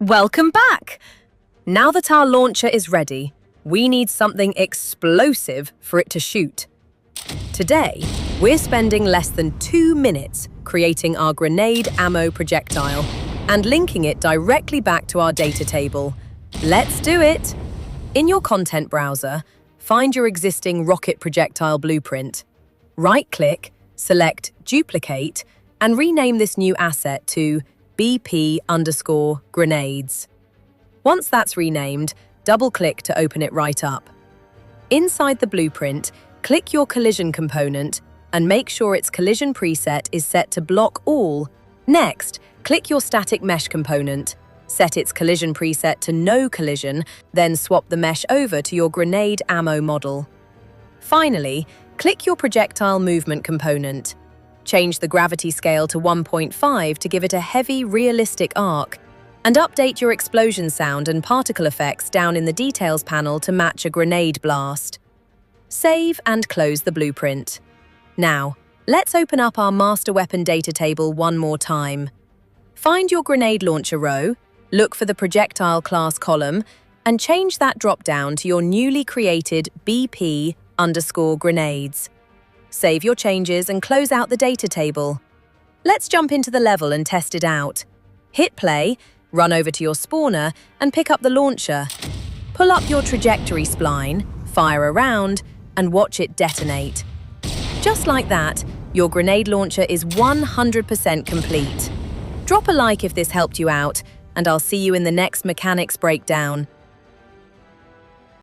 Welcome back! Now that our launcher is ready, we need something explosive for it to shoot. Today, we're spending less than 2 minutes creating our grenade ammo projectile and linking it directly back to our data table. Let's do it! In your content browser, find your existing rocket projectile blueprint. Right-click, select Duplicate, and rename this new asset to BP_grenades. Once that's renamed, double-click to open it right up. Inside the blueprint, click your collision component and make sure its collision preset is set to block all. Next, click your static mesh component. Set its collision preset to no collision, then swap the mesh over to your grenade ammo model. Finally, click your projectile movement component. Change the gravity scale to 1.5 to give it a heavy, realistic arc, and update your explosion sound and particle effects down in the details panel to match a grenade blast. Save and close the blueprint. Now, let's open up our master weapon data table one more time. Find your grenade launcher row, look for the projectile class column, and change that drop-down to your newly created BP_grenades. Save your changes and close out the data table. Let's jump into the level and test it out. Hit play, run over to your spawner, and pick up the launcher. Pull up your trajectory spline, fire a round, and watch it detonate. Just like that, your grenade launcher is 100% complete. Drop a like if this helped you out, and I'll see you in the next mechanics breakdown.